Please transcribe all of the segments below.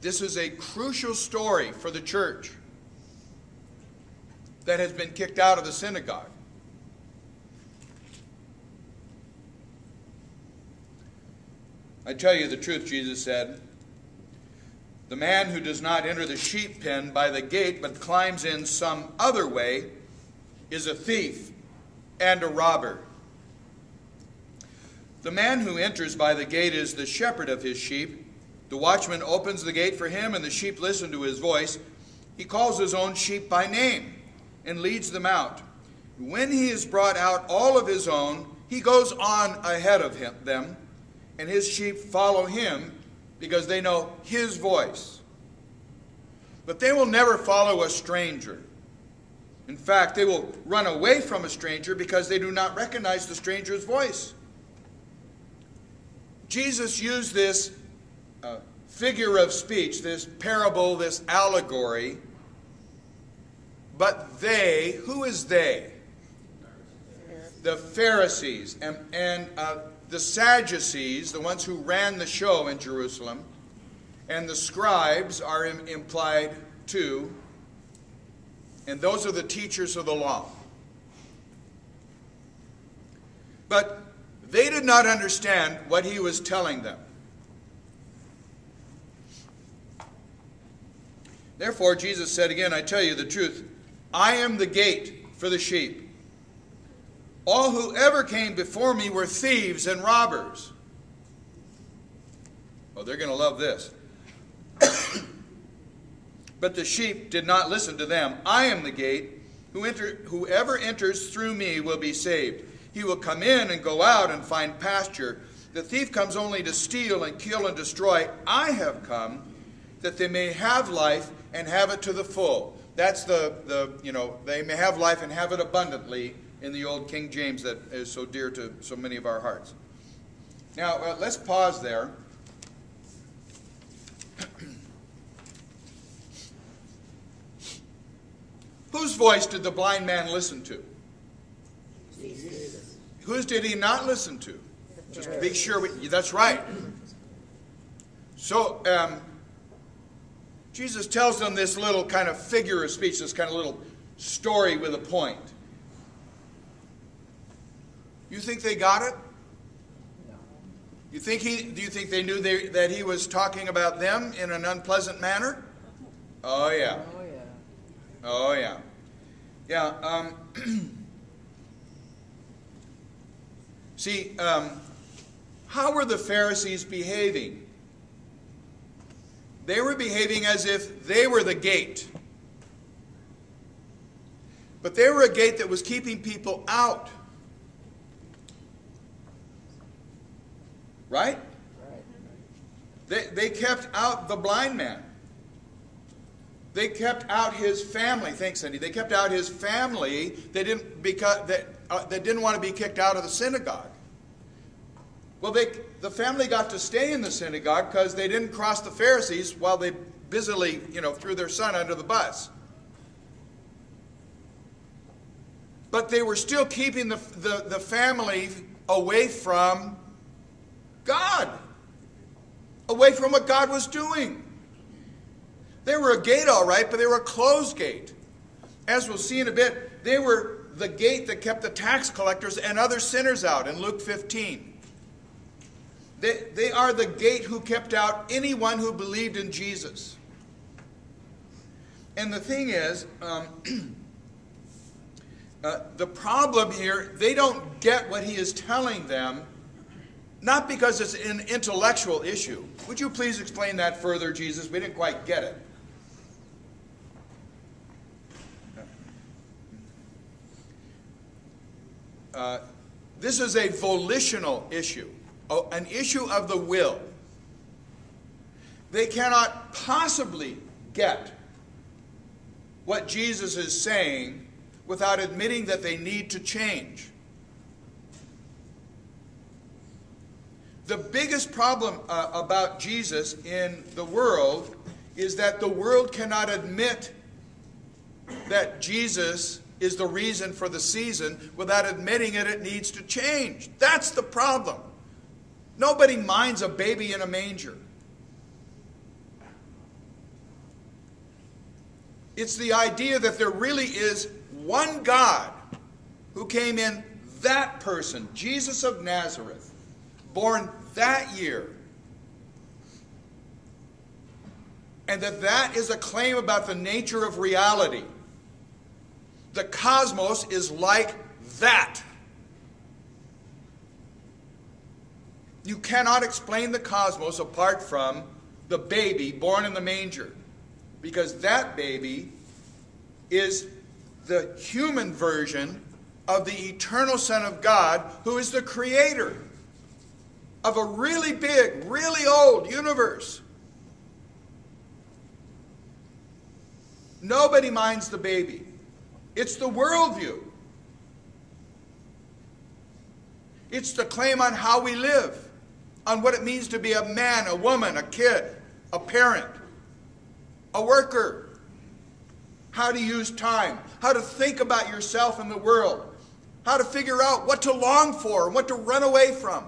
This is a crucial story for the church that has been kicked out of the synagogue. I tell you the truth, Jesus said, the man who does not enter the sheep pen by the gate but climbs in some other way is a thief and a robber. The man who enters by the gate is the shepherd of his sheep. The watchman opens the gate for him, and the sheep listen to his voice. He calls his own sheep by name and leads them out. When he has brought out all of his own, he goes on ahead of them, and his sheep follow him because they know his voice. But they will never follow a stranger. In fact, they will run away from a stranger because they do not recognize the stranger's voice. Jesus used this figure of speech, this parable, this allegory. But they, who is they? The Pharisees and the Sadducees, the ones who ran the show in Jerusalem, and the scribes are implied too, and those are the teachers of the law. But they did not understand what he was telling them. Therefore, Jesus said again, I tell you the truth, I am the gate for the sheep. All who ever came before me were thieves and robbers. Oh, they're going to love this. But the sheep did not listen to them. I am the gate. Whoever enters through me will be saved. He will come in and go out and find pasture. The thief comes only to steal and kill and destroy. I have come that they may have life and have it to the full. That's they may have life and have it abundantly in the old King James that is so dear to so many of our hearts. Now, let's pause there. Whose voice did the blind man listen to? Jesus. Whose did he not listen to? Just to be sure. That's right. So, Jesus tells them this little kind of figure of speech, this kind of little story with a point. You think they got it? No. Do you think they knew that he was talking about them in an unpleasant manner? Oh, yeah. Oh, yeah. Oh, yeah. Yeah. See, how were the Pharisees behaving? They were behaving as if they were the gate. But they were a gate that was keeping people out. Right? They kept out the blind man. They kept out his family. Thanks, Cindy. They kept out his family. They didn't that didn't want to be kicked out of the synagogue. Well, the family got to stay in the synagogue because they didn't cross the Pharisees while they busily, threw their son under the bus. But they were still keeping the family away from God, away from what God was doing. They were a gate, all right, but they were a closed gate. As we'll see in a bit, they were the gate that kept the tax collectors and other sinners out in Luke 15. They are the gate who kept out anyone who believed in Jesus. And the thing is, the problem here, they don't get what he is telling them, not because it's an intellectual issue. Would you please explain that further, Jesus? We didn't quite get it. This is a volitional issue, an issue of the will. They cannot possibly get what Jesus is saying without admitting that they need to change. The biggest problem about Jesus in the world is that the world cannot admit that Jesus is the reason for the season without admitting it needs to change. That's the problem. Nobody minds a baby in a manger. It's the idea that there really is one God who came in that person, Jesus of Nazareth, born that year. And that is a claim about the nature of reality. The cosmos is like that. You cannot explain the cosmos apart from the baby born in the manger, because that baby is the human version of the eternal Son of God, who is the creator of a really big, really old universe. Nobody minds the baby. It's the worldview. It's the claim on how we live, on what it means to be a man, a woman, a kid, a parent, a worker, how to use time, how to think about yourself and the world, how to figure out what to long for and what to run away from.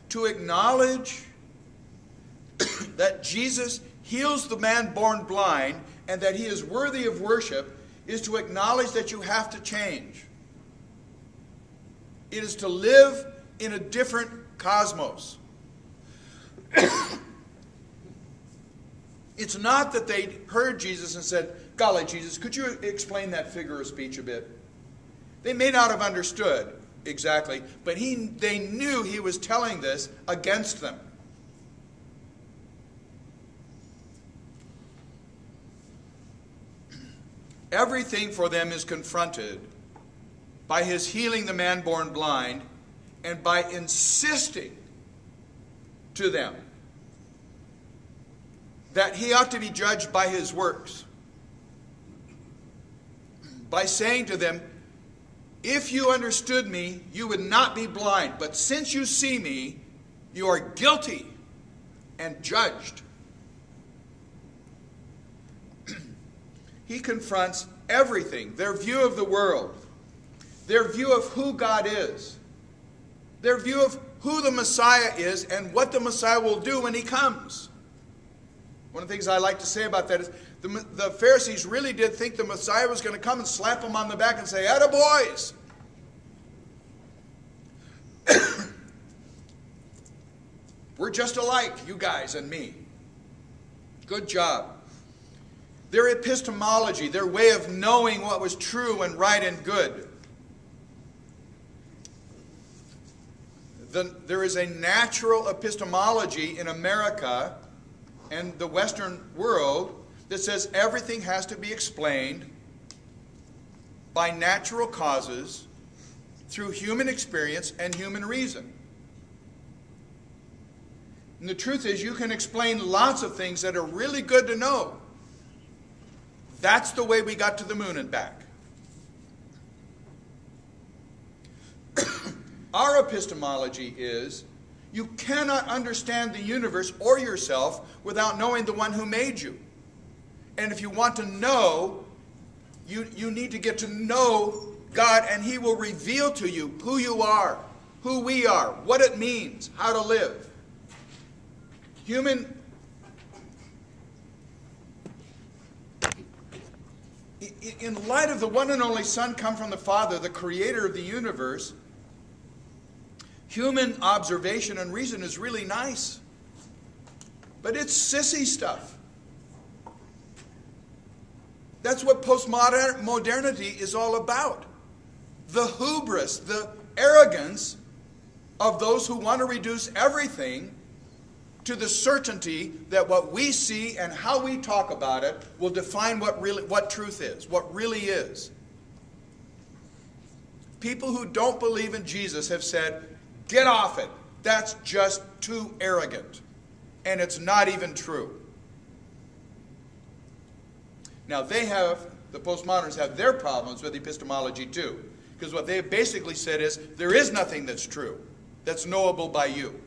To acknowledge that Jesus heals the man born blind and that he is worthy of worship is to acknowledge that you have to change. It is to live in a different cosmos. It's not that they heard Jesus and said, "Golly, Jesus, could you explain that figure of speech a bit?" They may not have understood exactly, but they knew he was telling this against them. Everything for them is confronted by his healing the man born blind and by insisting to them that he ought to be judged by his works. By saying to them, if you understood me, you would not be blind. But since you see me, you are guilty and judged. He confronts everything, their view of the world, their view of who God is, their view of who the Messiah is and what the Messiah will do when he comes. One of the things I like to say about that is the Pharisees really did think the Messiah was going to come and slap them on the back and say, "Atta boys!" We're just alike, you guys and me. Good job. Their epistemology, their way of knowing what was true and right and good. There is a natural epistemology in America and the Western world that says everything has to be explained by natural causes through human experience and human reason. And the truth is, you can explain lots of things that are really good to know. That's the way we got to the moon and back. Our epistemology is, you cannot understand the universe or yourself without knowing the one who made you. And if you want to know, you need to get to know God, and he will reveal to you who you are, who we are, what it means, how to live. In light of the one and only Son come from the Father, the creator of the universe, human observation and reason is really nice. But it's sissy stuff. That's what postmodernity is all about. The hubris, the arrogance of those who want to reduce everything to the certainty that what we see and how we talk about it will define what truth is, what really is. People who don't believe in Jesus have said, "Get off it. That's just too arrogant. And it's not even true." Now the postmoderns have their problems with epistemology too. Because what they have basically said is, there is nothing that's true, that's knowable by you.